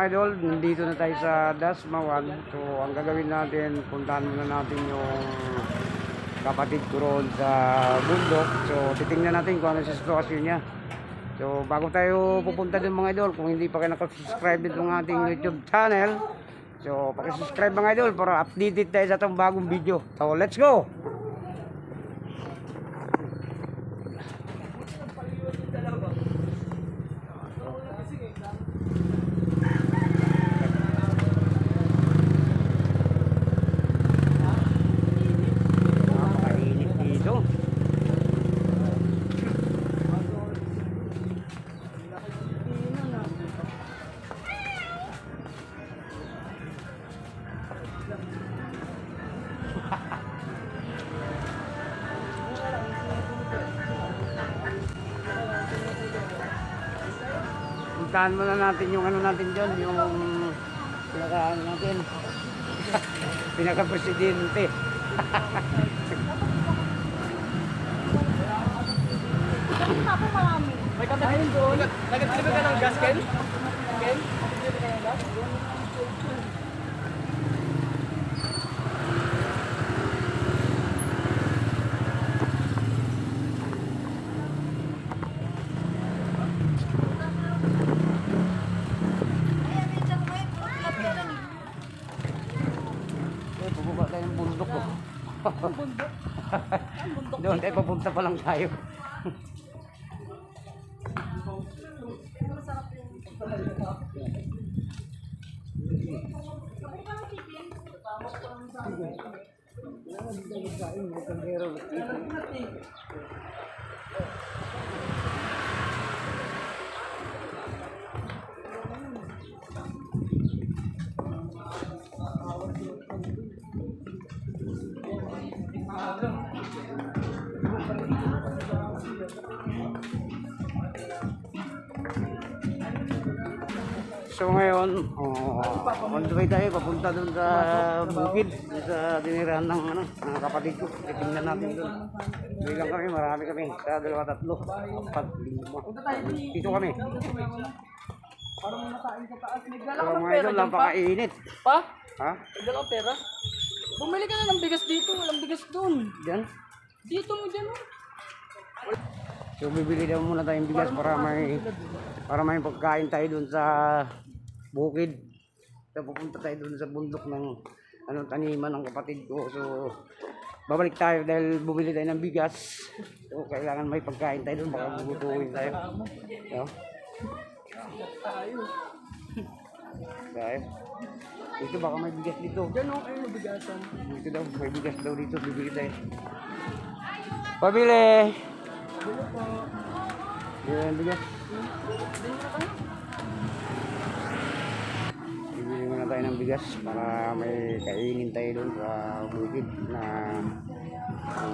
idol, nandito na tayo sa Dasmawan. So ang gagawin natin, puntahan muna natin yung kapatid ko roon sa bundok. So titingnan natin kung ano sa sitwasyon niya. So bago tayo pupunta din mga idol, kung hindi pa kayo nakasubscribe dito ng ating YouTube channel, so pakisubscribe mga idol para updated tayo sa itong bagong video. So let's go! Puntahan muna natin yung ano natin dyan, yung pinaka natin pinaka-presidente. May katayin doon. Nag-deliver ka ng gas, Ken? Ken? Nag-deliver ka ng gas? Pupunta tayo ng bundok ko. Doon tayo papunta pa lang tayo. So ngayon, on the way tayo papunta doon sa bukid, sa tinirahan ng mga kapatid ko. Titingnan natin doon. Bilang kami, marami kami. Sa 2, 3, 4, 5. Dito kami. Parang may nakain sa taas. May dala So ka ng mga pera idol, dyan pa? napakainit. Pa? Ha? May dala ka pera? Bumili ka na ng bigas dito. Walang bigas doon. Diyan? Dito mo dyan. Oh. So bibili daw muna tayong bigas para may pagkain tayo doon sa bukid. So pupunta tayo doon sa bundok ng taniman ng kapatid ko. So babalik tayo dahil bumili tayo ng bigas. So kailangan may pagkain tayo doon, baka gugutuhin tayo. So, dahil dito baka may bigas dito. Dyan o, ayun nabigasan. Dito daw, may bigas daw dito, bibili tayo. Pabili! Dito po. Yan bigas. Bibili muna tayo ng bigas para may kainin tayo doon sa bukid na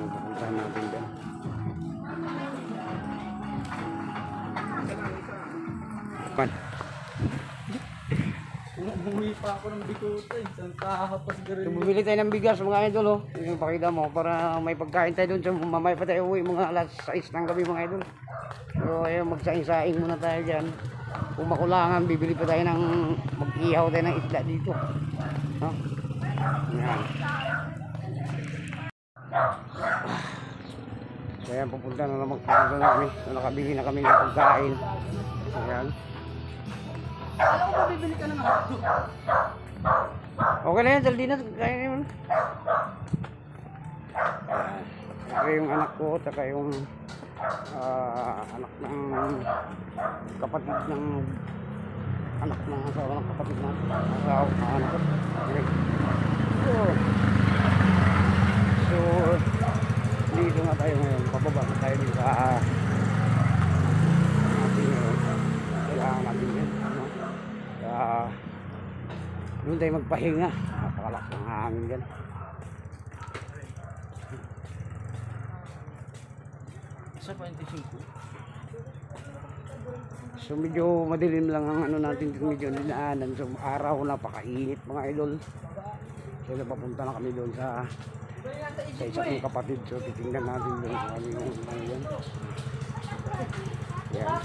pupuntahan natin doon. Man. Bumuhi pa ako ng bikuta. Isang kahapas garin. So bumili tayo ng bigas mga idol, oh. Yung pakita mo para may pagkain tayo doon. So mamaya pa tayo uwi mga alas 6 ng gabi mga idol. So ayun, magsaing-saing muna tayo dyan. Kung makulangan, bibili pa tayo ng mag-ihaw tayo ng isda dito. No? Yan. So ayan, pupunta na naman kami. So nakabili na kami ng pagkain. Ayan. Alam ko pa bibili ka ng hotdog. Okay na yan, daldi na. Kaya naman. Saka yung anak ko, saka yung anak ng kapatid ng anak ng asawa ng kapatid ng asawa ng anak ko. Okay. So, dito nga tayo ngayon. Pababa na tayo dito sa ating kailangan natin yun. Doon tayo magpahinga. Napakalakas ng hangin dyan. Isa 25. So medyo madilim lang ang natin dito, medyo dinaanan. So araw, napakainit mga idol. So napapunta na kami doon sa isa kong kapatid. So titingnan natin doon kung ano yung yan. Yan.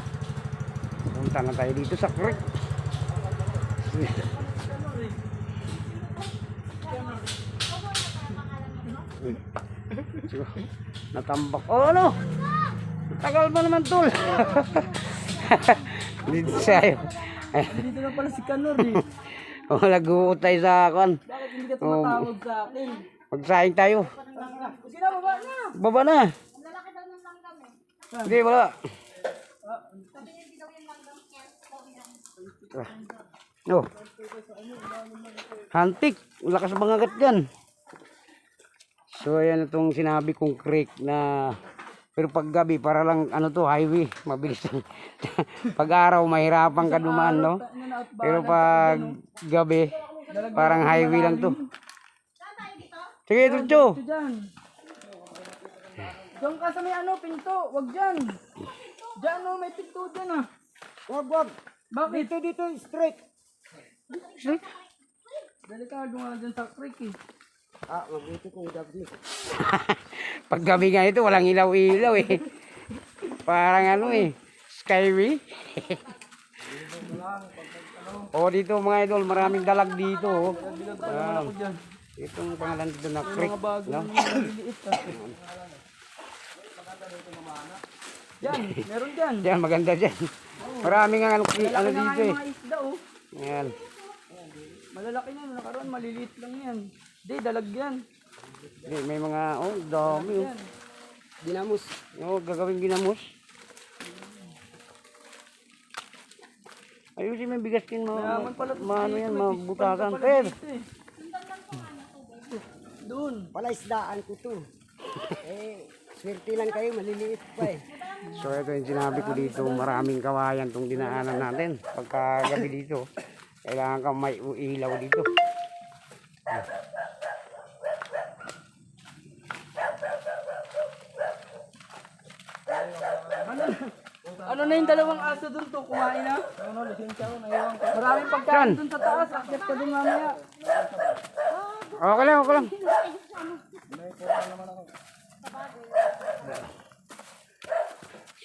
Punta na tayo dito sa creek. Natambak. Oh, ano? Tagal mo naman, tol. Dito sa'yo. Dito na pala si Kanor eh. Oh, nag-uutay sa akin. Bakit hindi ka tumatawag sa akin? Magsaing tayo. Sige na, baba na. Baba na. Hindi, wala. Oh. Hantik. Lakas mangagat dyan. So, ayan itong sinabi kong creek na pero pag gabi, para lang ano to, highway. Mabilis. Pag araw, mahirapan ka dumaan, no? Pero pag gabi, parang highway lang to. Sige, Tucho. Dito dyan. Diyan ka sa may ano, pinto. Wag dyan. Dyan no, may pinto dyan ah. Wag. Bakit? Dito, straight. Straight? Delikado nga dyan sa creek eh. Mabuti kong gabi. Pag gabi nga ito, walang ilaw-ilaw eh. Parang ano eh, skyway. O dito mga idol, maraming dalag dito. Ako dyan. Itong pangalan dito na creek. Mga bago No? maliliit ah. Dyan, meron dyan. Yan, maganda dyan. Maraming ano Malaki na dito nga eh. yung mga isda oh. Yan. Malalaki na, nakaroon, maliliit lang yan. Di, dalag yan. Hindi, may mga, dami oh. Yan. Ginamos. Gagawin ginamos. Ayusin mo yung bigas kin mo. Mayaman pala. Ano yan, mabutakan. Pala Per. dito eh. Doon. Palaisdaan ko to. Swerte lang kayo, maliliit pa eh. So ito yung sinabi ko dito, maraming kawayan tong dinaanan natin. Pagka gabi dito, kailangan ka may ilaw dito. Ano na yung dalawang aso doon to? Kumain na? Ano, lisensya ko, naiwan ko. Maraming pagkain doon sa taas. Akit ka doon mamaya. Okay lang.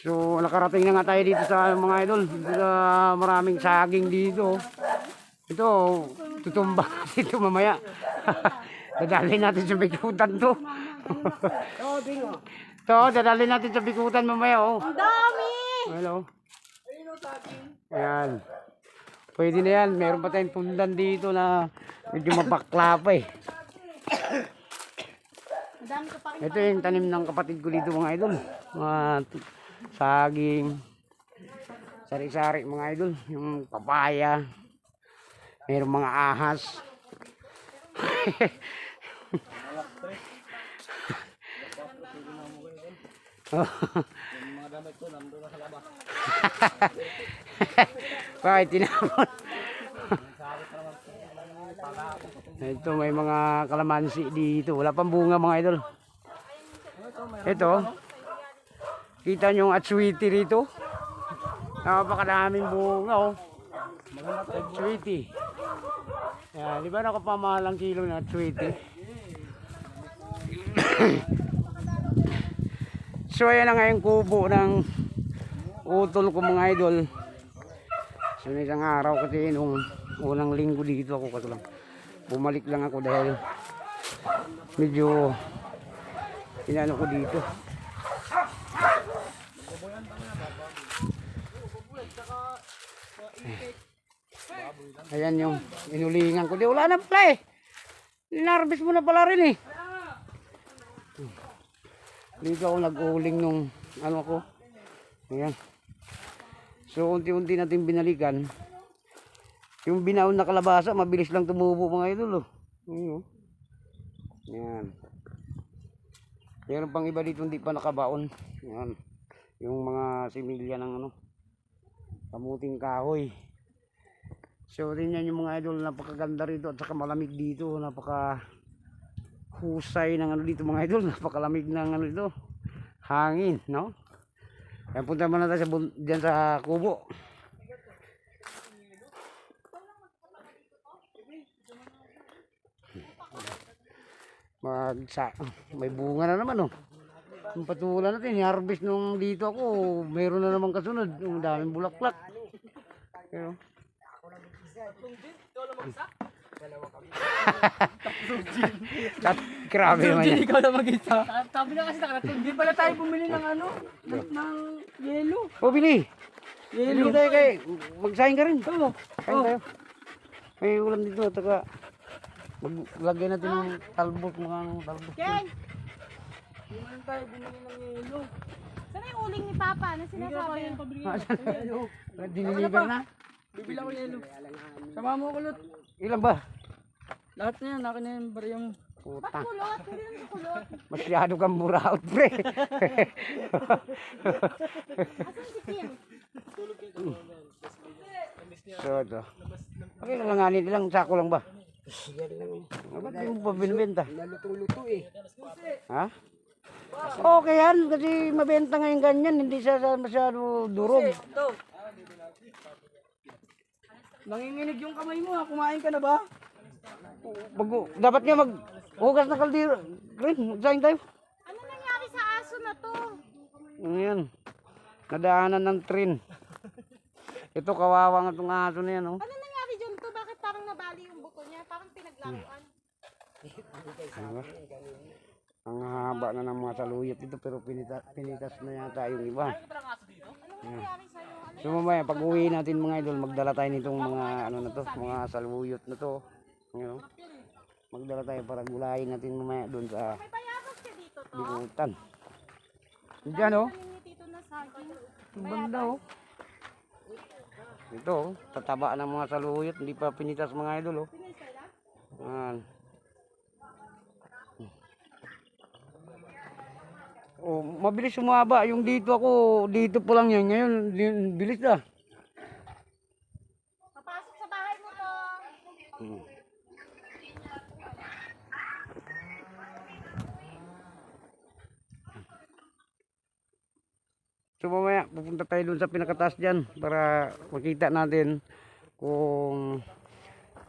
So nakarating na nga tayo dito sa mga idol. Dito sa maraming saging dito. Ito, tutumba dito mamaya. Dadalhin natin sa bikutan to. Ito, dadalhin natin sa bikutan mamaya. Oh. Ang dami! Hello. Ayan. Pwede na yan. Meron pa tayong tundan dito na medyo mapakla pa eh. Ito yung tanim ng kapatid ko dito mga idol. Mga saging, sari-sari mga idol. Yung papaya. Meron mga ahas. Bakit tinapon? Ito may mga kalamansi dito. Wala pang bunga mga idol. Ito. Kita nyo yung atsuiti rito. Napakadaming bunga oh. Atsuiti. Yan, di ba nakapamahalang kilo ng atsuiti? So ayan na nga yung kubo ng utol ko mga idol. So isang araw kasi nung unang linggo dito ako kasi lang. Bumalik lang ako dahil medyo inano ko dito. Ayan yung inulingan ko. Di wala na pala eh. Inarbis mo na pala rin eh. Dito ako nag-uling nung ano ko. Ayan. So unti-unti natin binalikan. Yung binaon na kalabasa, mabilis lang tumubo mga idol. Oh. Ayan. Meron pang iba dito hindi pa nakabaon. Ayan. Yung mga similya ng ano, kamuting kahoy. So tingnan yung mga idol, napakaganda rito at saka malamig dito. Napaka husay ng ano dito mga idol. Napakalamig ng ano dito. Hangin, no? Kaya punta muna tayo dyan sa kubo. May bunga na naman oh. Yung patulan natin, i-harvest nung dito ako, mayroon na naman kasunod. Yung daming bulaklak. Pero Grabe naman yan. Ikaw na mag-isa. Sabi na kasi nakaratun. Hindi pala tayo bumili ng ano, ng yelo. O, bili. Bili tayo kay. Magsahin ka rin. Oo. Kain tayo. May ulam dito. Taka. Maglagay natin ng talbos. Mga talbos. Ken, Hindi man tayo bumili ng yelo. saan yung uling ni Papa? Ano sinasabi? Diniliver na. Bibili ako yelo. Sama mo kulot. Ilan ba? Lahat na yan, akin na yung barya mo. Puta. Kulot, hindi naman kulot. Masyado kang buraot, pre. Asan si Kim? So, ito. Okay lang nga, ilang sako lang ba? Yan lang. Ba't di mo pa binibenta? Nalutong-luto eh. Ha? Okay yan, kasi mabenta ngayon ganyan, hindi siya masyado durog. Ito. Nanginginig yung kamay mo ha, kumain ka na ba? Dapat nga maghugas na kaldero. Rin, magsahin tayo. Ano nangyari sa aso na to? Ano yan? Nadaanan ng train. Ito, kawawa nga itong aso na yan, oh. Ano nangyari dyan to? Bakit parang nabali yung buto niya? Parang pinaglaruan. Ano ba? Ang haba na ng mga saluyot dito, pero pinitas na yata yung iba. Anong nangyari sa'yo? Ano? So mamaya, pag uwi natin mga idol, magdala tayo nitong mga ano na to, mga saluyot na to. You know? Magdala tayo para gulayin natin mamaya doon sa May bayabas ka dito to? bikutan. Diyan, oh. Tanim ni Tito na saging. Ang banda, oh. Ito, oh. Tataba ng mga saluyot, hindi pa pinitas mga idol, oh. Ayan. Oh, mabilis sumaba. Yung dito ako, dito po lang yan. Ngayon, bilis na. Papasok sa bahay mo to. Hmm. So mamaya, pupunta tayo dun sa pinakataas dyan para makita natin kung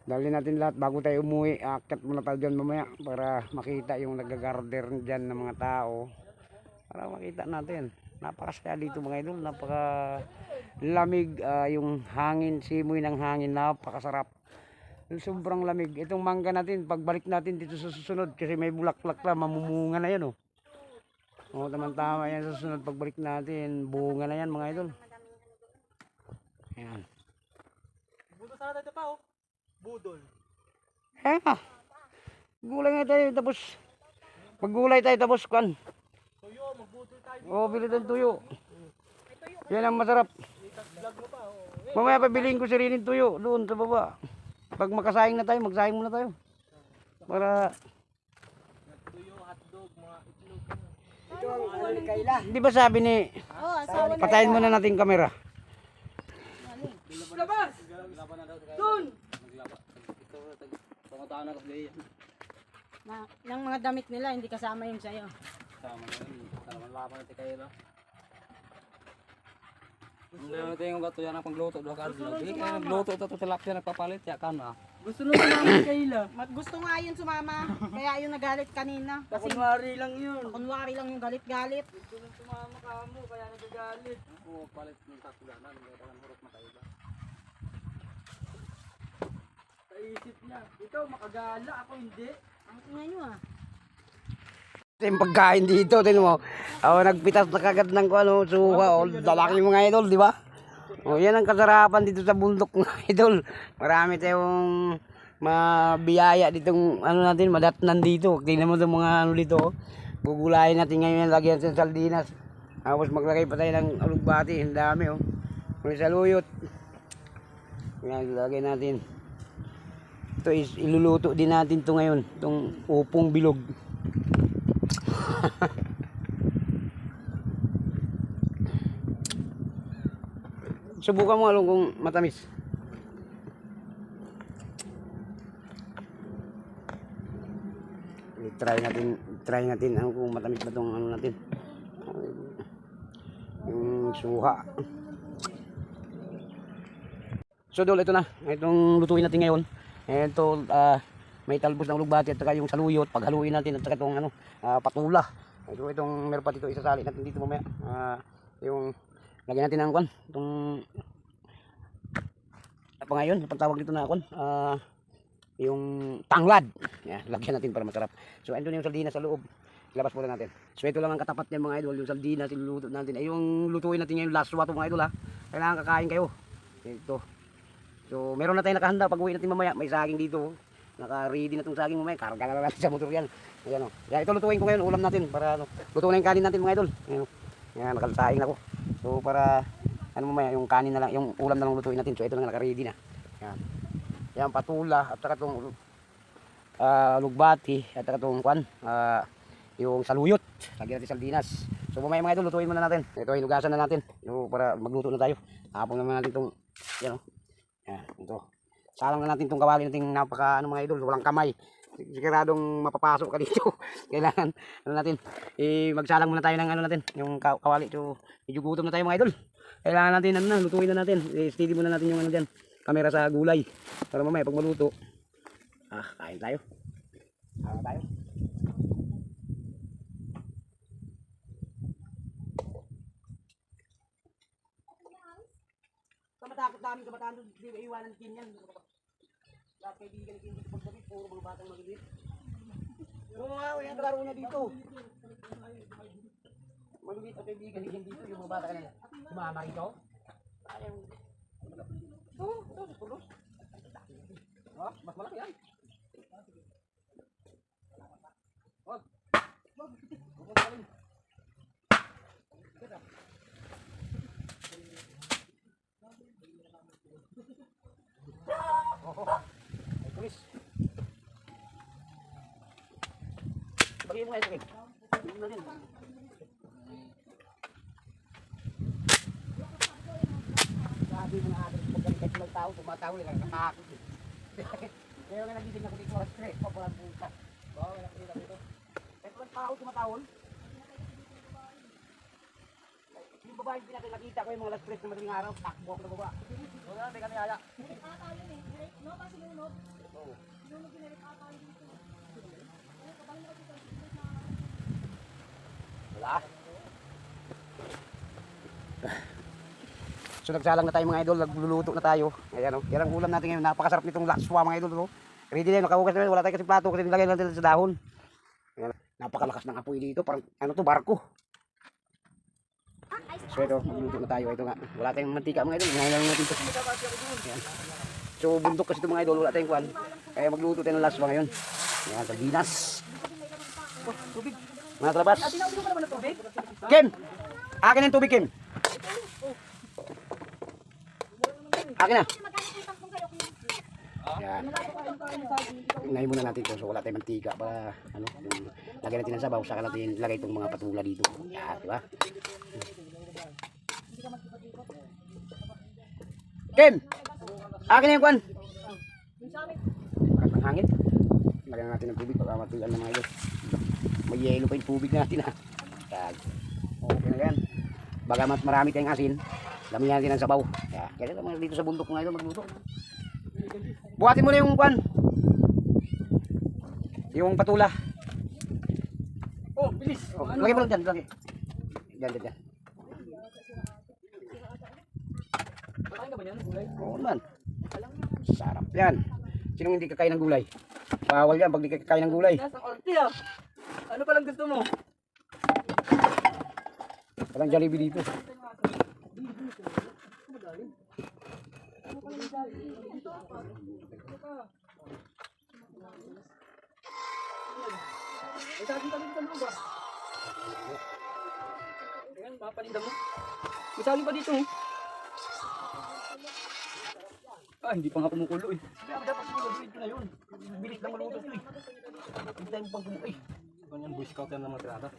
dali natin lahat bago tayo umuwi. Akit muna tayo dyan mamaya para makita yung nagagarder dyan ng mga tao. Para makita natin. Napakasaya dito mga idol. Napaka lamig. Yung hangin, simoy ng hangin. Napakasarap. Sobrang lamig. Itong mangga natin, pagbalik natin dito sa susunod. Kasi may bulak-bulak lang. Mamumunga na yan, oh. O, tama-tama yan sa susunod. Pagbalik natin, bunga na yan mga idol. Ayan. Budol sana tayo pa oh. Budol. Ha? Gulay nga tayo tapos. Maggulay tayo tapos kan. Tuyo, magbudol tayo. O, bili tayong tuyo. Yan ang masarap. Vlog mo pa oh. Mamaya pabiling ko si Rinin tuyo doon sa baba. Pag makasayang na tayo, magsayang muna tayo. Para, Tuyo, hotdog, mga itlog. Ito ang ano ni Kayla. di ba sabi ni, Oh, asawa na. patayin muna natin kamera. Labas! Doon! Yung mga damit nila, hindi kasama yun sa'yo. Hindi mo tingin ko yan ang pagluto do kan. Hindi kayo nagluto to tilapia nagpapalit ya kan ah. Gusto nung namin Kayla. Gusto nga yun sumama. Kaya yun nagalit kanina. Kasi Kunwari lang yun. kunwari lang yung galit-galit. Gusto nung sumama ka mo, kaya nagagalit. Oo, palit ng tatulanan, may dalan hurot mataiba. Sa isip niya. Ikaw makagala, ako hindi. Ang tingnan nyo ah. Yung pagkain dito, tinan mo. Ako nagpitas na kagad ng ano, suha. O, dalaki mga idol, di ba? O, yan ang kasarapan dito sa bundok mga idol. Marami tayong mabiyaya ditong ano natin, madatnan dito. Tingnan mo itong mga ano dito. Gugulayin natin ngayon, lagyan natin ng sardinas. Tapos maglagay pa tayo ng alugbati. Ang dami, oh. May saluyot. Yan, lagay natin. Ito is iluluto din natin to ngayon. Itong upong bilog. Subukan mo along kung matamis. Try natin ano kung matamis ba tong ano natin. Yung suha. So dol, ito na. Itong lutuin natin ngayon. Ito may talbos ng ulugbati at saka yung saluyot. Paghaluin natin at saka itong ano, patula. Itong meron pa dito isasali natin dito mamaya. Yung lagyan natin ng kwan. Itong pa ngayon, pagtawag dito na akon. Yung tanglad. Yan, lagyan natin para masarap. So, andun yung sardinas sa loob. Ilabas muna natin. So, ito lang ang katapat niya mga idol. Yung sardinas, iluluto natin. Ay, yung lutuin natin ngayon, last wato mga idol ha. Kailangan kakain kayo. Ito. So, meron na tayong nakahanda. Pag uwi natin mamaya, may saging dito. Naka-ready na itong saging mamaya. Karga na natin sa motor yan. Ayan o. Yan, ito lutuin ko ngayon. Ulam natin. Para ano, lutuin na yung kanin natin mga idol. Ayan o. Yan, nakasaing na ko. So, para ano mamaya, yung kanin na lang, yung ulam na lang lutuin natin. So, ito na naka-ready na. Yan. Yan, patula. At saka itong lugbati. At saka itong kwan. Yung saluyot. Lagyan natin sardinas. So, mamaya mga idol, lutuin muna natin. Ito, hinugasan na natin. So, para magluto na tayo. Hapon naman natin itong, yan o. Yan, ito. Salang na natin itong kawali natin napaka, ano mga idol, walang kamay. Siguradong mapapasok ka dito. Kailangan, ano natin, magsalang muna tayo ng ano natin, yung kawali. So, medyo gutom na tayo mga idol. Kailangan natin, ano na, lutuin na natin. Steady muna natin yung ano dyan, kamera sa gulay. Para mamaya, pag maluto, kain tayo. Kain tayo. Matakot namin kabataan doon, di ba iwanan din yan. Lahat kaibigan natin dito pagsabi, puro mga batang magigit. Pero yung kalaro niya dito. Malulit ang kaibigan natin dito, yung mga bata ka na. Sumama rito. Ito, pulos. Mas malaki yan. Wag. Pulis. Bagay mo nga ito. Bagay mo na din. Sabi mo na atin, pagkalikat ng tao, tumatao lang, nakatakot. Kaya nga nagitin ako dito, stress, papalang puta. Bawa nga nakita dito. Kaya pag tao tumatawon, yung babae nakita ko yung mga last press na madaling araw, takbo ako na baba. Wala, may kami haya. Wala. So nagsalang na tayo mga idol, nagluluto na tayo. Ayan o, yan ang ulam natin ngayon. Napakasarap nitong lakswa mga idol. Ready na yun, nakahugas na yun. Wala tayo kasi plato kasi nilagay natin sa dahon. Ayan. Napakalakas ng apoy dito, parang ano to, barko. So ito, magluluto na tayo. Ito nga, wala tayong mantika mga idol. Ngayon lang natin ito. Ayan. So bundok kasi ito mga idol, wala tayong kwan. Kaya magluto tayo ng laswa ngayon. Ayan, sardinas. Mga talabas. Kim! Akin ang tubig, Kim. Akin na. Ayan. Tingnan muna natin ito. So wala tayong mantika para ano, yung lagay natin ng sabaw. Saka natin lagay itong mga patula dito. Ayan, diba? Kim! Akin na yung kwan. Ang hangin. Lagyan natin ng tubig para matulan ng mga ilo. May yelo pa yung tubig natin ha. Ayan. Okay na yan. Bagamat marami tayong asin, damihan natin ng sabaw. Ayan. Kaya naman dito sa bundok mga ilo magluto. Buhatin mo na yung kwan. Yung patula. Oh, bilis. Oh, lagay mo lang dyan. Lagay. Dyan. Makain ka ba yan? Gulay? Oo naman. Sarap yan. Sinong hindi kakain ng gulay? Bawal yan pag hindi kakain ng gulay. Nasang orti ah. Ano palang gusto mo? Walang Jollibee dito. May saging ka dito sa loob ah. Ayan, mapapalinda mo. May saging pa dito. Hindi pa nga kumukulo eh. Dapat siguro na yun. Bilis lang maluto ito eh. Hindi tayo pang kumukulo eh. Yung Boy Scout yan naman tirada.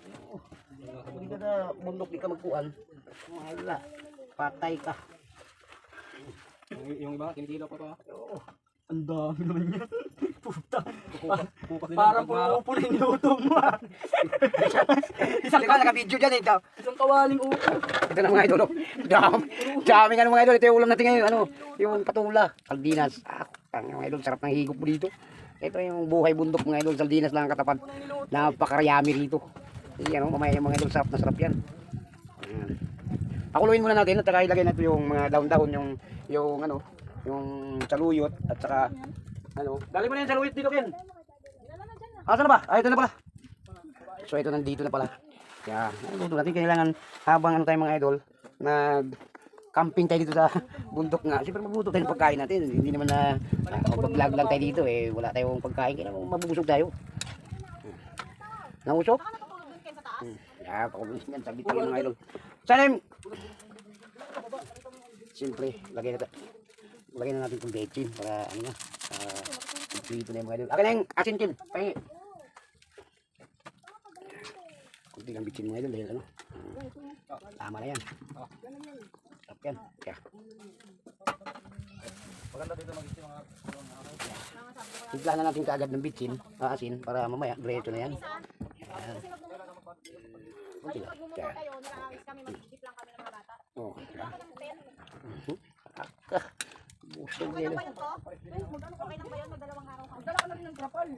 Hindi ka na bundok, di ka magkuhan. Wala. Patay ka. Yung iba, tinitila pa pa. Oo. Ang dami naman yan. Puta. Kukas din Parang upo na yung luto mo ah. Isang ka naka-video dyan eh. Isang kawaling upo. Ito na mga idol. Dami nga mga idol. Ito yung ulam natin ngayon. Ano? Yung patula. Sardinas. Mga idol. Sarap ng higop mo dito. Ito yung buhay bundok mga idol. Sardinas lang ang katapat. Napakarayami rito. Yan o. Mamaya yung mga idol. Sarap na sarap yan. Ayan. Pakuluin muna natin. At saka ilagay natin yung mga daon-daon. Yung ano. yung saluyot at saka ano. Dali mo na yung saluyot dito, Ken. Asan na ba? Ito na pala. So ito nandito na pala. Kaya luto natin kailangan habang ano tayo mga idol, camping tayo dito sa bundok nga. Siyempre magluto tayo ng pagkain natin. Hindi naman na mag-vlog lang tayo dito eh. Wala tayong pagkain. Kaya mabubusog tayo. Nangusok? Baka natutulog dun kayo sa taas. Yeah, pakubusog yan. Saglit tayo mga idol. Sana yung... Siyempre, lagay na natin itong betchin para ano na. Dito na yung mga idol. Akin na yung asin kin. Pahingi. Kunti lang betchin mga idol. Dahil ano. Tama na yan. Sarap yan. Kaya. Maganda dito mag-isip mga Timpla na natin kaagad ng bitsin, asin, para mamaya, diretso na yan. Ayan. Kunti lang. Pag bumumotor kayo, nakakawis kami, mag-jeep lang kami ng mga bata. Oh, Dito ako ng pen. busog Okay lang nila. ba yun to? Okay lang ba yun? Magdalawang araw kami. Dala ka na rin ng trapal.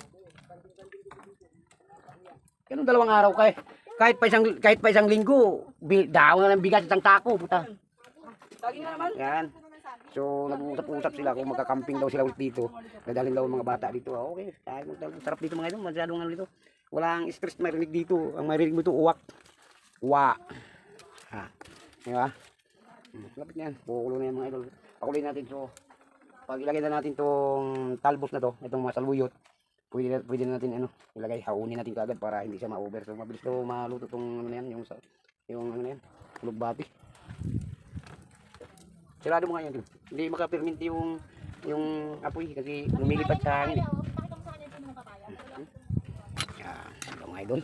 Ganun 2 araw kay. Kahit pa isang linggo, daw na ng bigas isang tako, puta. Lagi nga naman. Yan. So, nag-uusap-usap sila kung magka-camping daw sila ulit dito. Dadalhin daw ang mga bata dito. Okay, kahit sarap dito mga idol, masyadong ano dito. Walang stress na marinig dito. Ang marinig mo ito, uwak. Uwa. Ha. Di ba? Lapit niyan. Pukulo na yan mga idol. Pakuloy natin. So, pag ilagay na natin tong talbos na to, itong mga saluyot, pwede na natin ano, ilagay, haunin natin kagad para hindi siya ma-over. So, mabilis to maluto tong ano na yan, yung ano na yan, lugbati. Sirado mo nga yan. Hindi makapermint yung apoy kasi lumilipat sa hangin. Pakita mo sa kanya yung puno ng papaya. Yan, ito mga idol.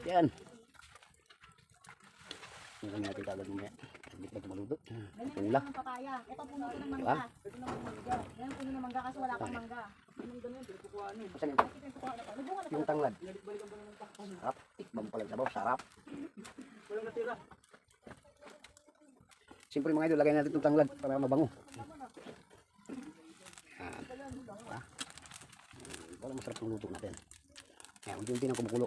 Yan. Tingnan natin kagad mo yan. Hindi pa ito maluto. Ito nila. Ng papaya. Ito puno ko ng Diba? mangga. Ito ng mangga. Yan puno ng mangga kasi wala kang mangga. Saan yun? Yung tanglad. Sarap. Tikbang pala sabaw. Sarap. Siyempre mga idol, lagay natin itong tanglad para mabango. Yan. Diba? Wala masarap ng luto natin. Yan, unti-unti nang kumukulo.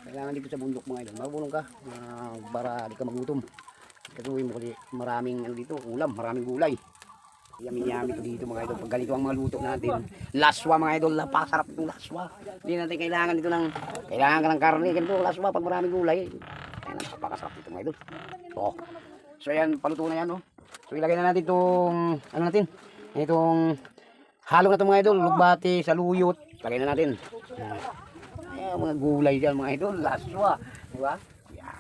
Kailangan dito sa bundok mga idol, marunong ka para di ka magutom. Kasi mo kasi maraming ano dito, ulam, maraming gulay. Yummy to dito mga idol. Pag ganito ang mga luto natin, laswa mga idol, napakasarap itong laswa. Hindi natin kailangan dito kailangan ka ng karne, ganito laswa pag maraming gulay. Ayan, napakasarap ito mga idol. So ayan, paluto na yan. So ilagay na natin itong, ano natin, itong halo na ito mga idol, lugbati, saluyot. Lagay na natin. Ayan, mga gulay dyan mga idol, laswa. Diba? Yeah.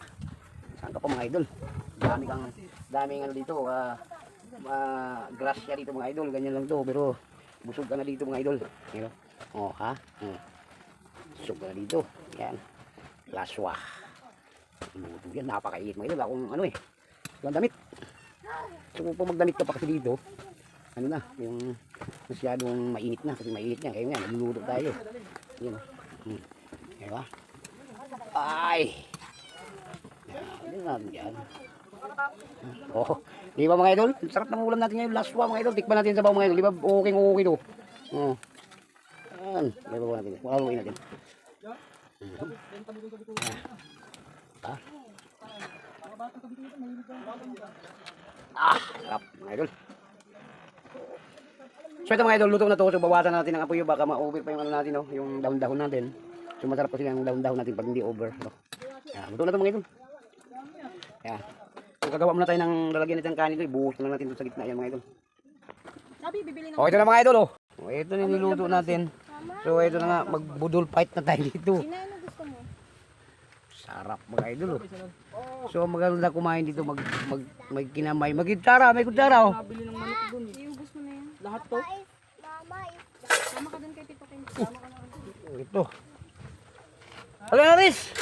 Saan ka pa mga idol? Daming ano dito, grasya dito mga idol, ganyan lang to, pero busog ka na dito mga idol. Pero, oh ha, busog ka na dito, yan, laswa. Inuto yan, napakainit mga idol, akong ano yung damit. So kung magdamit ka pa kasi dito, ano na, yung masyadong mainit na, kasi mainit yan, kaya nga, nagluluto tayo. Yan, diba? Ay! Yan natin yan. Oh, di ba mga idol? Sarap ng ulam natin ngayon, laswa mga idol. Tikman natin sa baw mga idol. Di ba okay to? Oh. Yan, di ba natin? Haluin natin. Sarap mga idol. So ito mga idol, luto na to. So bawasan natin ang apoy, baka ma-over pa yung ano natin, yung dahon-dahon natin. So masarap kasi yung dahon-dahon natin pag hindi over. Yan, luto na to mga idol. Yan. So gagawa muna tayo ng lalagyan nitong kanin ito, ibuhos na lang natin ito sa gitna yan mga idol. Sabi, bibili ng... Oh, ito na mga idol ito na niluto natin. So ito na nga, magbudol fight na tayo dito. Sina, ano gusto mo? Sarap mga idol So maganda kumain dito, may kinamay, magkutsara, may kutsara Nabili ng manok dun. Iubos mo na yan. Lahat to. Tama ka dun kay Tito Ken. Tama ka na. Ito. Ano na Riz?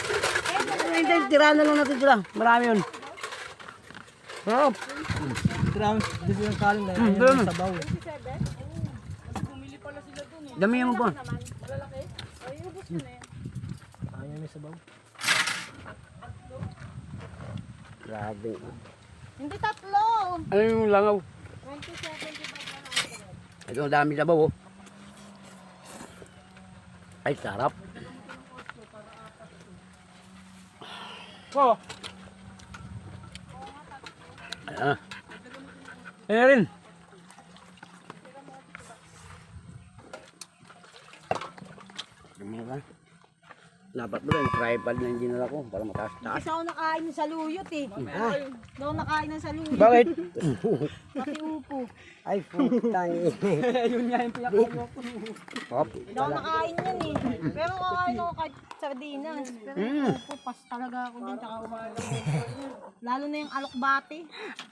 Tirahan na lang natin sila. Marami yun. Sarap. Grabe, dito yung kalim na Doon. yung sabaw. Dami mo po. Malalaki? O, iubos mo na yan. Ayaw may sabaw. Grabe. Hindi tatlo. Ano yung langaw? 27, 25 na. Ito dami sabaw Ay sarap. Oh, Ah. Ayan rin. Ano ba? Dapat ba yung tripod na yung dinala ko para mataas-taas? Kasi ako nakain ng saluyot eh. Hindi ako nakain ng saluyot. Bakit? Pati upo. Ay, putang yun nga yung pinakayo ko. Hop. Hindi ako nakain yan eh. Pero kakain ako kahit sardinas. Pero yung upo, pas talaga ako din. Tsaka upo. Lalo na yung alokbate.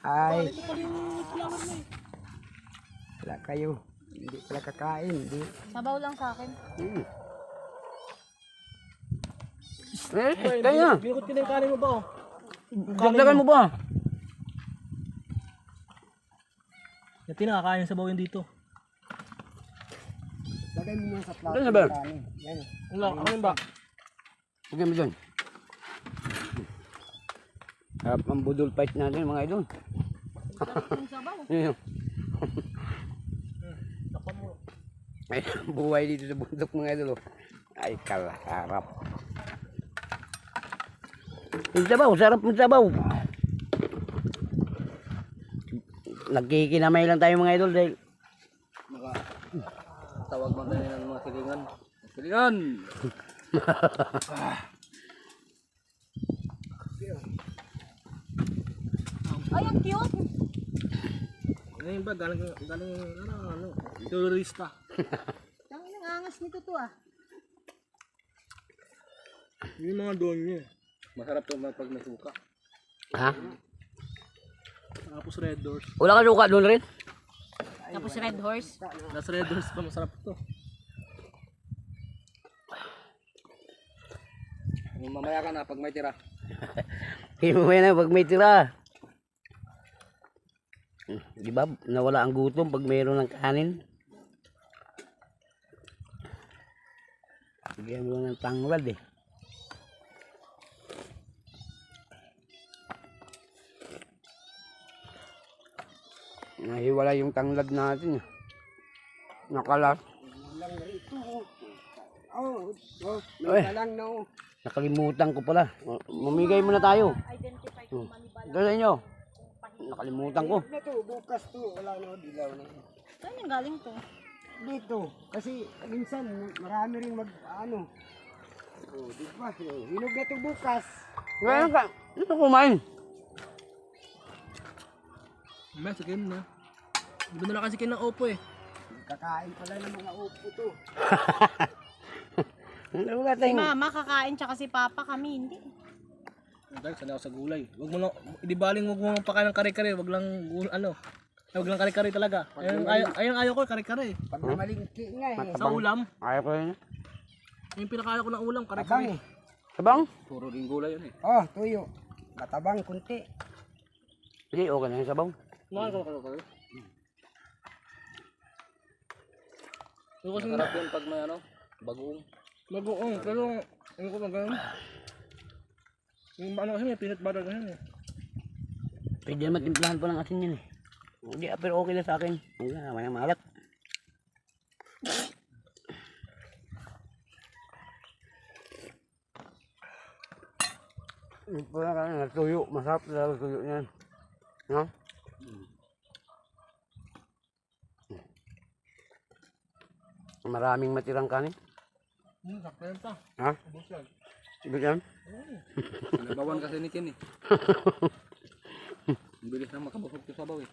Ay. Wala kayo. Hindi pala kakain. Hindi. Sabaw lang sa akin. Kaya. Binukot ko na yung kanin mo ba? Oh? Dagdagan mo ba? Yung tinakakain sa bawin dito. Lagay mo muna sa plato. Ano ba? Kanin. Yan. Wala, ano ba? Huwag mo dyan. Harap ang budol fight natin mga idol. Yung sabaw. Yun. Ay, buhay dito sa bundok mga idol. Ay, kalasarap. Yung sabaw, sarap ng sabaw. Nagkikinamay lang tayo mga idol dahil Tawag man tayo ng mga silingan. Silingan! Ay, ang cute. Ano yun ba? Galing, ano, turista. Ang angas nito to ah. Yung mga doon niya. Masarap to pag may suka. ha? Tapos Red Doors. Wala ka suka doon rin? Tapos Red Horse. Nasa Red Doors pa, masarap to. Mamaya ka na pag may tira. Himamaya na pag may tira. Di ba? Nawala ang gutom pag mayroon ng kanin. Bigyan mo ng tanglad eh. Nahiwala yung tanglad natin. Nakalas. Oh, Ay. may talang na oh. Nakalimutan ko pala. Mamigay muna tayo. Identify kung manibala. Ito sa inyo. Nakalimutan ko. Na to, bukas to. Wala na, dilaw na. Saan yung galing to? Dito. Kasi minsan marami rin ano. Oh, di ba? Hinog na to bukas. Ngayon ka. Ito kumain. May sikin na. Di ba na kasi ng opo eh. Kakain pala ng mga upo to. Ano ba Si tayong... mama kakain tsaka si papa kami hindi. Dahil sanay ako sa gulay. Wag mo lang, idibaling wag mo lang pakain ng kare-kare. Wag lang, wag lang kare-kare talaga. Ayun ayaw ko, kare-kare. Pag namalingki nga eh. Sa ulam, Ayaw ko yun. yung pinakain ko ng ulam, Tabang kare-kare. eh. Sabang? Puro din gulay yun eh. Oh, tuyo. Matabang kunti. Sige, okay na yung sabaw. Kare-kare. Yung kasi Masarap yun pag may ano, bagoong. mag-uong, pero ano ko magano'n? Yung ano kasi may peanut butter kasi eh. Pwede naman timplahan pa ng asin yan eh. Hindi, pero okay na sa akin. Huwag na, may maalat. Wala ka na, tuyo. Masarap talaga tuyo niyan. Ha? Maraming matirang kanin. Sakto yan pa. Ha? Ibig yan? Nabawan kasi ni Ken eh. Ang bilis na makabusog sa sabaw eh.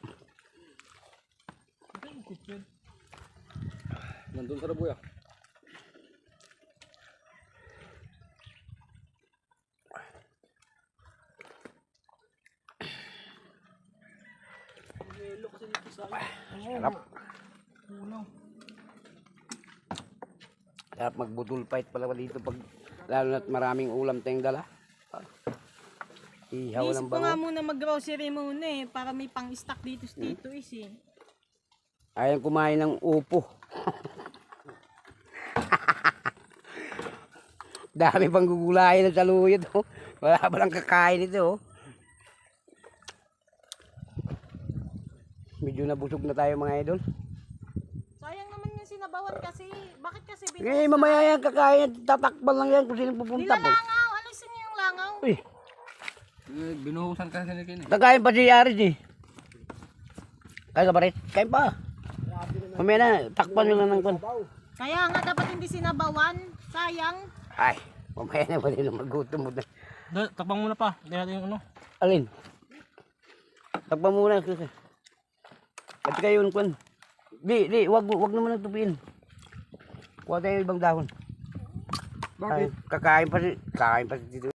Nandun sa rabuya. Sarap. Sarap magbudol fight pala dito pag lalo na't maraming ulam tayong dala. Ihaw Isip lang ko nga ba? muna mag-grocery muna eh. Para may pang-stock dito sa Tito Is eh. Ayaw kumain ng upo. Dami pang gugulayan ng saluyot. Oh. Wala pa lang kakain ito. Oh. Medyo nabusog na tayo mga idol. Sayang naman yung sinabawan kasi. Bakit kasi Eh, mamaya yan kakain. Tatakpan lang yan kung sino pupunta po. Nilalangaw. Alisin niyo yung langaw. Uy, Binuhusan kasi ni Kini. Kakain pa si Aris eh. Kaya ka Barit? Kain pa. Mamaya na, takpan nyo lang ng kon. Kaya nga dapat hindi sinabawan. Sayang. Ay, mamaya na pwede na magutom mo. Takpang muna pa. Hindi natin yung ano. Alin? Takpan muna. At kayo yung kon. Di, wag naman nagtupiin. Kuha tayo ibang dahon. Bakit? Kakain pa si dito.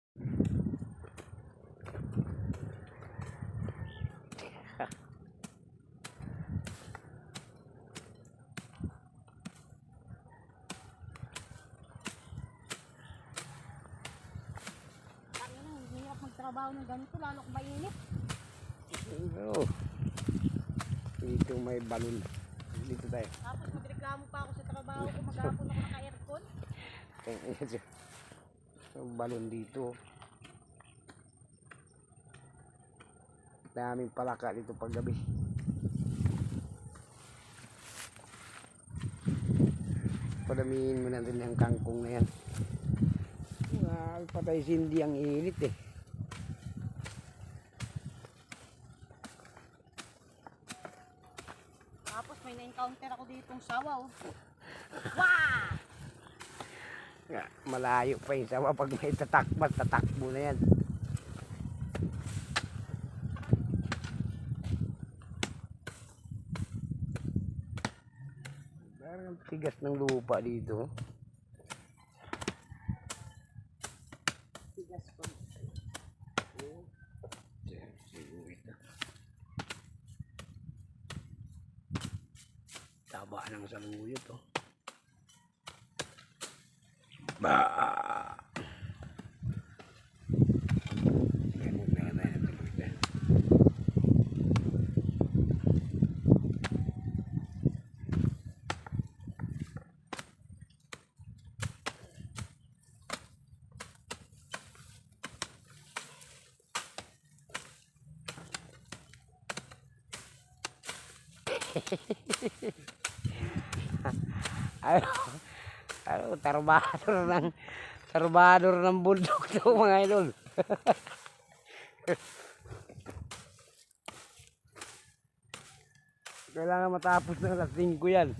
Ang hirap magtrabaho ng ganito. Lalo kung mainit. Oh. Dito may balon. Dito tayo. Tapos magreklamo pa ako sa trabaho ko. Maghapon ako naka-aircon. Yung balon dito. Daming palaka dito paggabi. Padamihin mo natin yung kangkong na yan. Patay sindi ang init eh. Tapos may na-encounter ako ditong sawaw. Wah! Malayo pa yung sawa. Pag may tatakbat, tatakbo na yan. Parang tigas ng lupa dito. Tigas ko. Taba ng saluyot oh. Ba. Tarbador ng bundok to mga idol. Kailangan matapos ng alas 5 yan.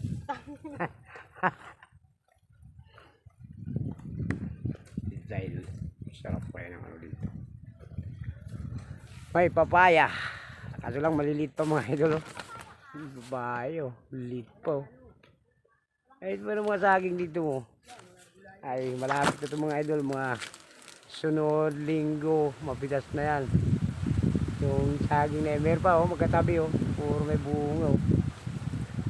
Dahil sarap pa yan ang ano dito. May papaya. Kaso lang maliliit pa mga idol. Babae oh, liit pa oh. Ay, ito mga saging dito mo. Ay, malapit na ito mga idol, mga sunod linggo, mabitas na yan. Yung saging na meron pa oh, magkatabi oh, puro may bunga oh.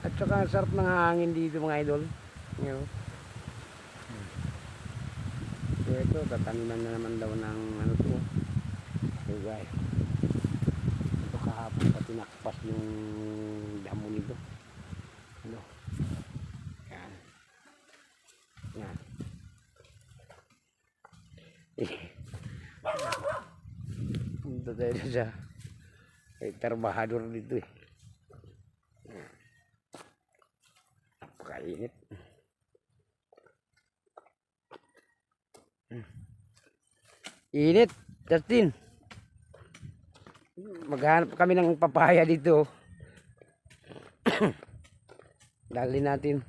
At saka ang sarap ng hangin dito mga idol. Yan oh. So ito, tataniman na naman daw ng ano to. So guys, ito kahapon pa tinakpas yung damo nito. Ano? Yan. Yan. Punta tayo sa trabahador dito eh. Napakainit. Init, Justin. Maghanap kami ng papaya dito. Dali natin.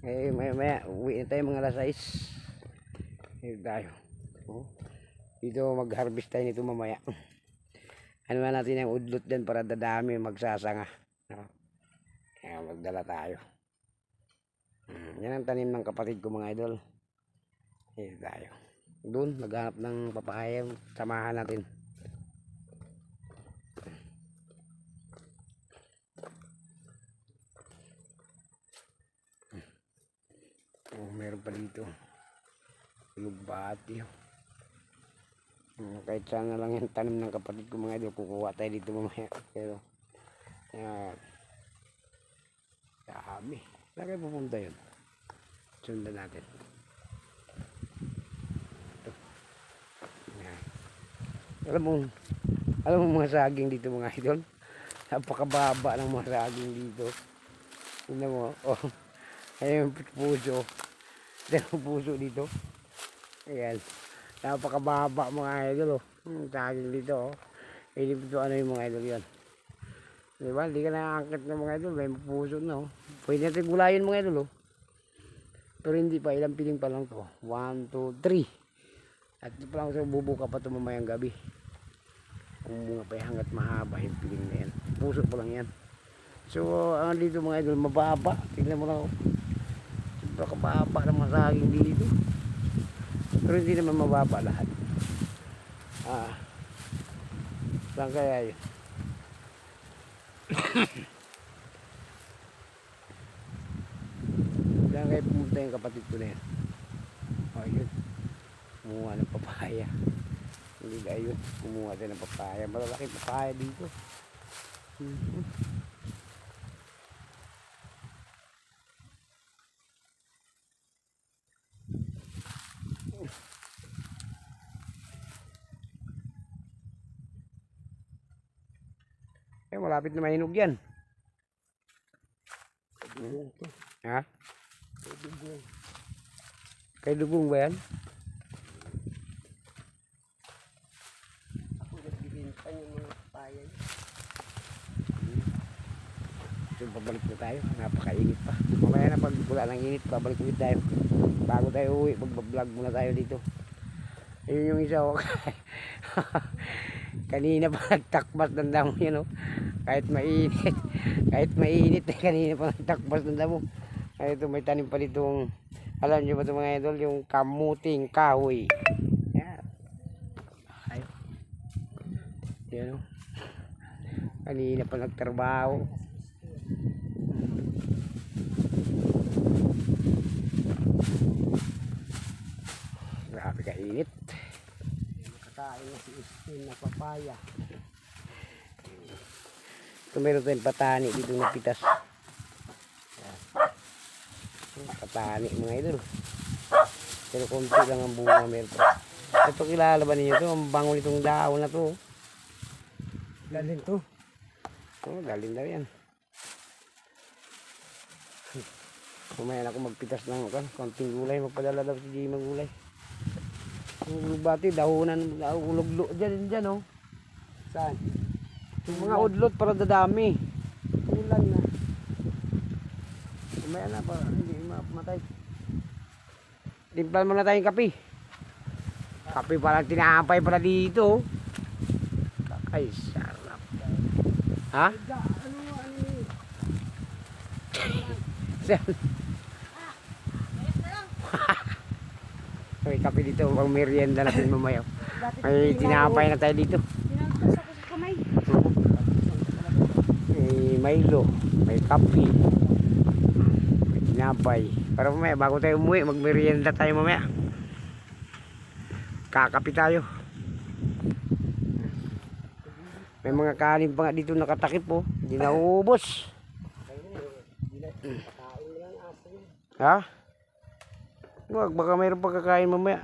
Eh, maya uwi na tayo mga alas 6. Here tayo. Oh. Dito mag-harvest tayo nito mamaya. Ano na natin yung udlot din para dadami magsasanga. No? Kaya magdala tayo. Yan ang tanim ng kapatid ko mga idol. Here tayo. Doon maghanap ng papaya. Samahan natin. Oh, meron pa dito. Lugbati. Kahit sana lang yung tanim ng kapatid ko mga idol, kukuha tayo dito mamaya. Pero dami. Saan kayo pupunta yun? Sundan natin. Ito. Yan. Alam mo mga saging dito mga idol? Napakababa ng mga saging dito. Tignan mo. Oh. Ayun yung puso. Tignan mo puso dito. Ayan. Napakababa mga idol oh. Saging dito, oh. Ilipid ano yung mga idol yan. Diba? Hindi ka nakakakit ng mga idol. May puso na, oh. Pwede natin gulayin mga idol, oh. Pero hindi pa. Ilang piling pa lang to. 1, 2, 3. At ito pa lang sa bubuka pa ito mamayang gabi. Umunga pa hanggat mahaba yung piling na yan. Puso pa lang yan. So, ang dito mga idol, mababa. Tignan mo na, oh. Sobra kababa ng mga saging dito. Pero hindi naman mababa lahat. Saan kaya yun? Saan kaya pumunta yung kapatid ko na yan? O yun, kumuha ng papaya. Hindi ba yun, kumuha tayo ng papaya. Malalaki papaya dito. Eh, malapit na mahinog yan. Ha? Kay dugong ba yan? Ako nagbibinta yung mga papaya. So, pabalik na tayo. Napakainit pa. Mamaya na pag wala ng init, pabalik ulit tayo. Bago tayo uwi, mag-vlog muna tayo dito. Ayun yung isa, oh. Kanina pa nagtakbas ng damo yan, oh. Kahit mainit. Kahit mainit, kanina pa nagtakbas ng damo. Ay, ito may tanim pa ditong, alam nyo ba ito mga idol, yung kamuting kahoy. Yan. Ay. Yan, oh. Kanina pa nagtrabaho. Grabe kainit. Nakakain na si Istin na papaya. Ito meron tayong patani dito na pitas. Patani mga idol. Pero konti lang ang bunga meron pa. Ito kilala ba ninyo ito? Ang bango nitong dahon na to. Dalhin to. Oh, galing daw yan. Kumayan ako magpitas ng konting gulay. Magpadala daw si Jay magulay. Yung bati, dahunan, ulog-lo dyan, oh. Saan? Yung mga udlot para dadami. Ulan na. Kumaya na para hindi mamatay. Timplan muna tayong kape. Kape parang tinapay para dito. Ay, sarap. Ha? May kape dito, pang merienda natin mamaya. May tinapay na tayo dito. Pinaltos ako sa kamay. May Milo, may kape, may tinapay. Para mamaya, bago tayo umuwi, magmerienda tayo mamaya. Kakape tayo. May mga kanin pa nga dito nakatakip, oh. Hindi na uubos. Ha? Wag, baka mayroon pagkakain mamaya.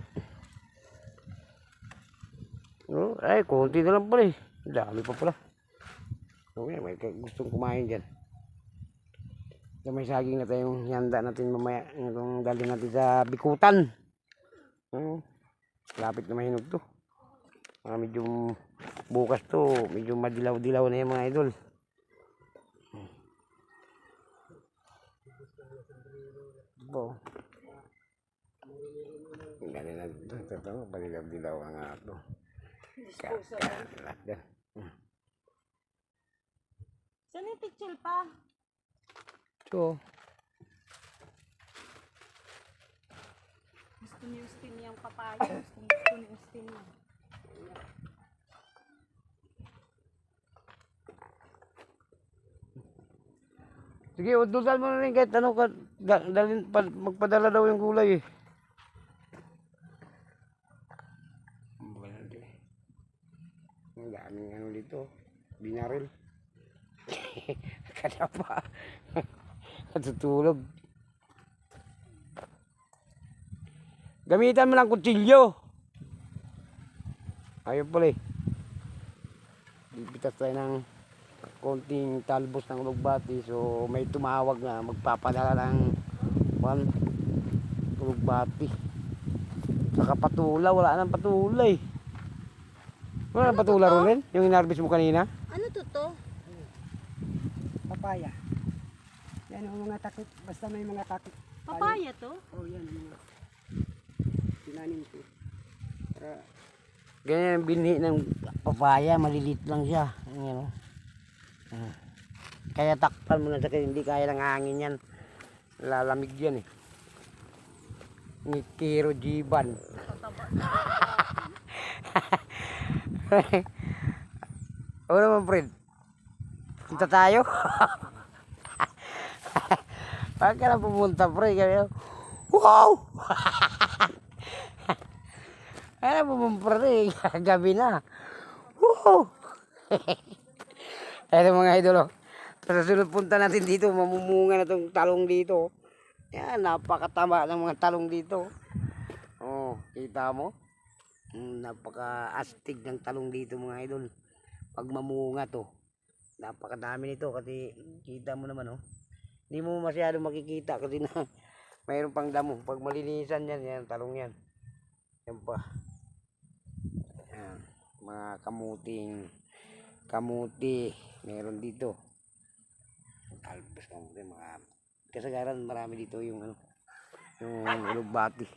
Oh, ay, konti na lang pala eh. Dami pa pala. Okay, may gustong kumain dyan. So, may saging na tayong handa natin mamaya. Itong dalhin natin sa bikutan. Lapit na mahinog to. Medyo bukas to. Medyo madilaw-dilaw na yung mga idol. Bo. Ganyan na ito. Madilaw-dilaw ang ato. Kakalat yan. Saan yung picture pa? So, Gusto ni Justin yung papaya. Gusto ni Justin yan. sige, udulal mo na rin kahit ano ka, magpadala daw yung gulay eh. Ang daming ano dito, binaril. Kada pa, natutulog. Gamitan mo lang kutsilyo. Ayun pala eh. Bibitas tayo ng konting talbos ng ulugbati, so may tumawag na magpapadala ng ulugbati. Saka patula, wala nang patula eh. Wala na patula rin? Yung inarbis mo kanina? Ano to? Papaya. Yan ang mga takip. Basta may mga takip. Papaya to? Oh, yan. Yung mga tinanim ko. Para Ganyan ang binhi ng papaya, malilit lang siya. Yan, oh. Kaya takpan mo na sa hindi kaya ng hangin yan. Lalamig yan eh. Ni Kiro Jiban. Oo naman, Fred. Punta tayo. Bakit ka na pumunta, Fred? Wow! Ano pumunta rin? Gabi na. Wow! Ito mga idolo. Sa sunod punta natin dito, mamumunga na itong talong dito. Yan, napakatama ng mga talong dito. Oh, kita mo? Napaka-astig ng talong dito mga idol. Pag mamunga to, napakadami nito kasi kita mo naman oh. Hindi mo masyado makikita kasi na mayroon pang damo. Pag malinisan yan, yan talong yan. Yan pa. Yan, mga kamuti meron dito. Talbos kamuti, mga kasagaran marami dito yung ano, yung ulugbati.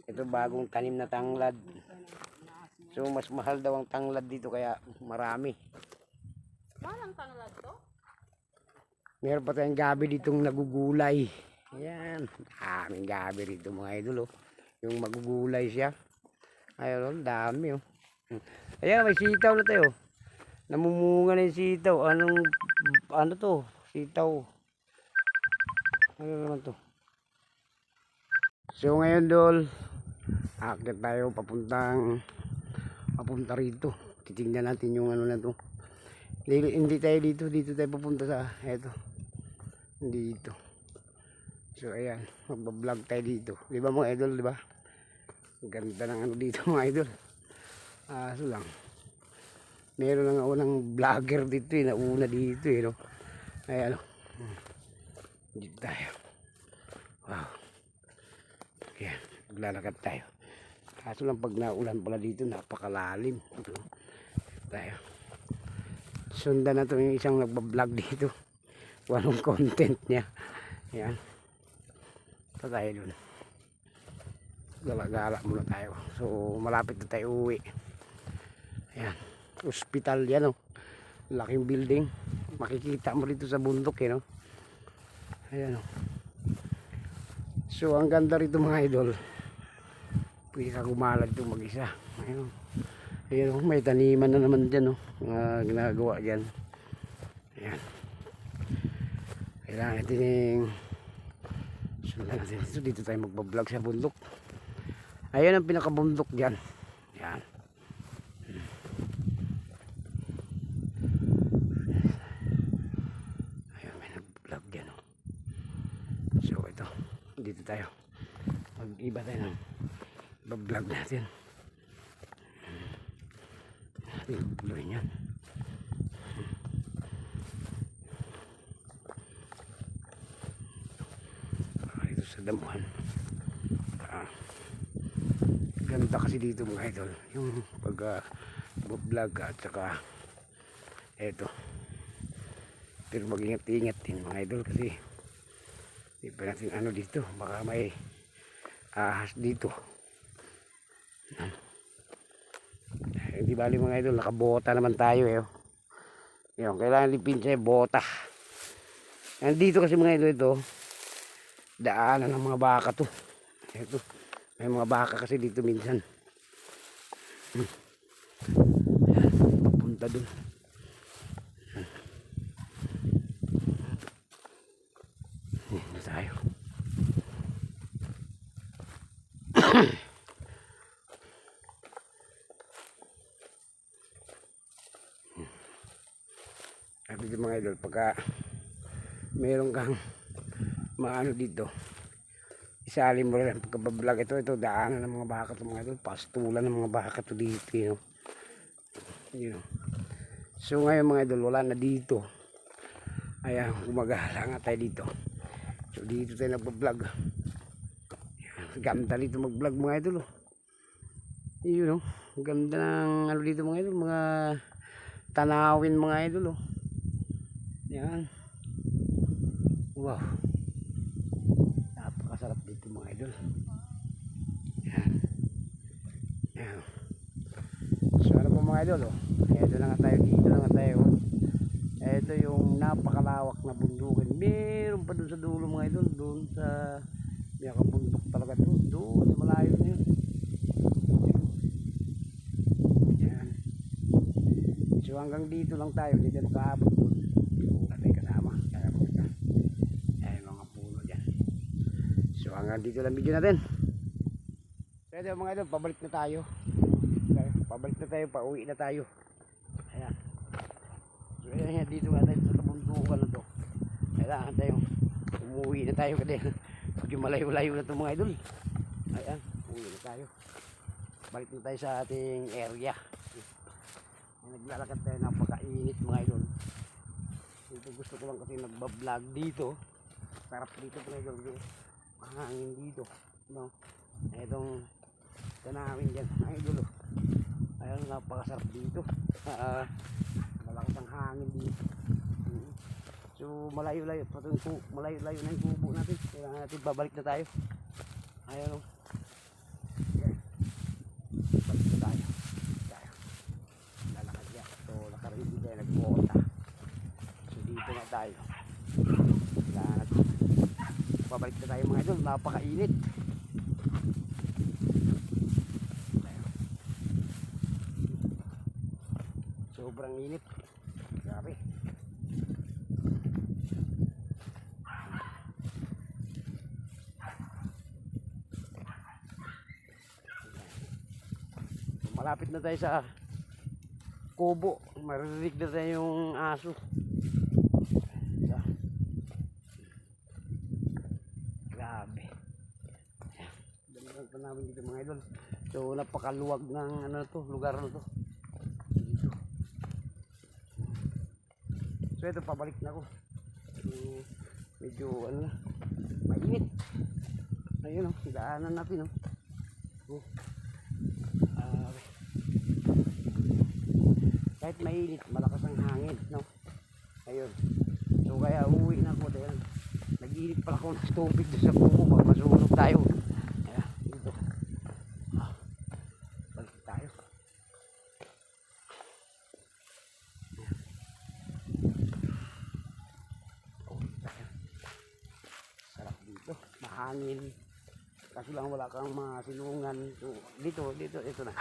Ito bagong tanim na tanglad. So mas mahal daw ang tanglad dito kaya marami. Parang tanglad to? Meron pa tayong gabi ditong nagugulay. Ayan, aming gabi rito mga idol oh. Yung magugulay siya. Ayun oh, dami oh. Ayan, may sitaw na tayo. Namumunga na yung sitaw. Ano to? Sitaw. Ano naman to? So ngayon dol, akit tayo papunta rito. Titingnan natin yung ano na to. Hindi tayo dito tayo papunta sa eto. Dito. So ayan, magba-vlog tayo dito. Di ba mga idol, di ba? Ganda ng ano dito mga idol. So lang. Meron lang unang vlogger dito eh, nauna dito eh, no? Ay ano. Dito tayo. Wow. Ayan, maglalakad tayo. Kaso lang pag naulan pala dito, napakalalim. Tayo. Sundan na to yung isang nagbablog dito. Walang content niya. Ayan. Ito tayo dun. Gala-gala muna tayo. So malapit na tayo uwi. Ayan. Hospital yan oh. Laking building. Makikita mo dito sa bundok eh no. Ayan oh. So ang ganda rito mga idol. Pwede ka gumalad ito mag-isa. Ayan oh. Ayan oh, may taniman na naman dyan oh. Mga ginagawa dyan. Ayan. Kailangan natin yung sundan natin dito. Dito tayo magbablog sa bundok. Ayan ang pinakabundok dyan. Ayan. Ayan, may nag-vlog dyan oh. So ito, dito tayo. Mag-iba tayo ng vlog natin. Tuloy niyan. Dito sa damuhan. Ganda kasi dito mga idol. Yung pag-vlog at saka eto. Pero mag-ingat-ingat din mga idol kasi hindi pa natin ano dito. Baka may ahas dito. Hindi bali mga idol, nakabota naman tayo eh. Yung kailangan lipin siya bota. Nandito kasi mga idol ito, daanan ng mga baka to. Ito, may mga baka kasi dito minsan. Yan, papunta dun. Dito tayo. At dito mga idol, pagka meron kang maano dito, isali mo rin pagka-vlog ito daanan ng mga baka ito mga idol, pastulan ng mga baka ito dito you know. So ngayon mga idol, wala na dito. Ayan, gumagala nga tayo dito. So dito tayo nagpa-vlog. Ganda dito mag-vlog mga idol oh. Yun, oh. Ang ganda ng ano dito mga idol, mga tanawin mga idol, oh. Yan. Wow. Napakasarap dito mga idol. Yan. Yan. So ano po mga idol, oh. Ito na nga tayo, dito na nga tayo. Ito yung napakalawak na bundukin. Meron pa dun sa dulo mga idol, dun sa bundok talaga doon, sa malayo na yun. Yan. So hanggang dito lang tayo, dito nakaabot dun. So natin kasama. Ay mga puno dyan. So hanggang dito lang video natin. So ito mga idol, pabalik na tayo. Pabalik na tayo, pauwi na tayo. Ayan. So ayan, dito nga tayo sa kabundukan na to. Kailangan tayo, umuwi na tayo kasi medyo malayo-layo na ito mga idol. Ayan, uwi na tayo. Balik na tayo sa ating area. Naglalakad tayo, napakainit mga idol. Dito gusto ko lang kasi nagbablog dito. Sarap dito mga idol. Mahangin dito. No? Itong tanawin dyan mga idol. Ayan, napakasarap dito. Malakas ang hangin dito. So malayo-layo malayo-layo na yung kubo natin. Kailangan natin babalik na tayo. Ayan o. Balik na tayo. Lalakad yan. So nakarindi tayo, nagbuota. So dito na tayo. Kailangan natin babalik na tayo mga idol. Napakainit. Sobrang init. Grabe. Malapit na tayo sa kubo. Maririnig na tayo yung aso. Grabe. Damihan pa namin dito mga idol. So napakaluwag ng ano to, lugar na to. Dito. So ito, pabalik na ako. Medyo ano na, mainit. Ayun o, daanan natin o. Kahit mainit, malakas ang hangin, no? Ayun. So kaya uuwi na ako dahil nag-iinit pala ako ng tubig doon sa kubo, pag masunog tayo. Ayan, dito. Balik tayo. Sarap dito, mahangin. Kasi lang wala kang mga silungan. So dito, ito na.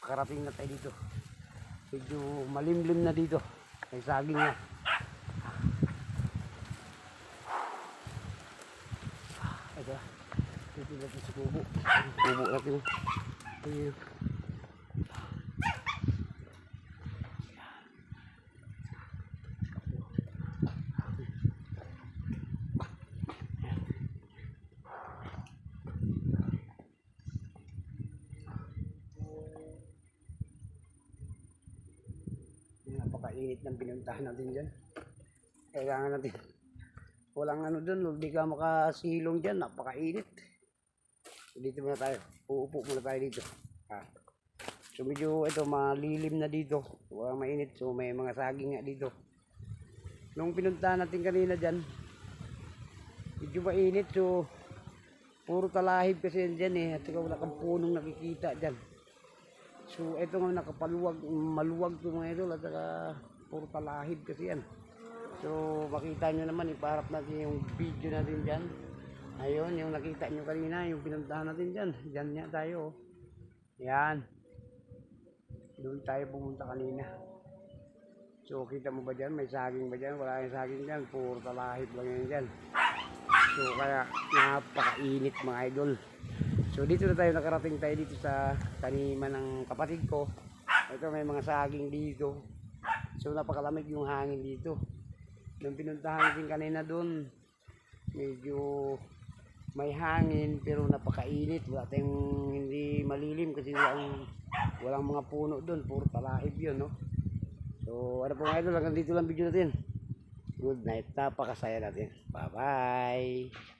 Karating na tayo dito. Medyo malimlim na dito. May saging na. Ito. Dito natin sa kubo. Kubo natin. Ayun. Napakainit ng pinuntahan natin dyan. Kailangan natin walang ano dun, hindi ka makasilong dyan, napakainit. So dito muna tayo, uupo muna tayo dito. So medyo ito malilim na dito, walang mainit. So may mga saging nga dito. Nung pinuntahan natin kanina dyan, medyo mainit. So puro talahib kasi yan dyan at saka wala kang punong nakikita dyan. So ito nga nakapaluwag, maluwag ito mga idol, at saka puro talahib kasi yan. So makita nyo naman, iparap natin yung video natin dyan. Ayun, yung nakita nyo kanina, yung pinuntahan natin dyan. Dyan niya tayo. Yan. Doon tayo pumunta kanina. So kita mo ba dyan, may saging ba dyan? Wala yung saging dyan, puro talahib lang yan dyan. So kaya napakainit mga idol. So dito na tayo, nakarating tayo dito sa taniman ng kapatid ko. Ito may mga saging dito. So napakalamig yung hangin dito. Nung pinuntahan natin kanina doon, medyo may hangin pero napakainit. Wala tayong hindi malilim kasi walang mga puno doon, puro talahib yun, no? So ano po mga idol, hanggang dito lang video natin. Good night, napakasaya natin. Bye bye.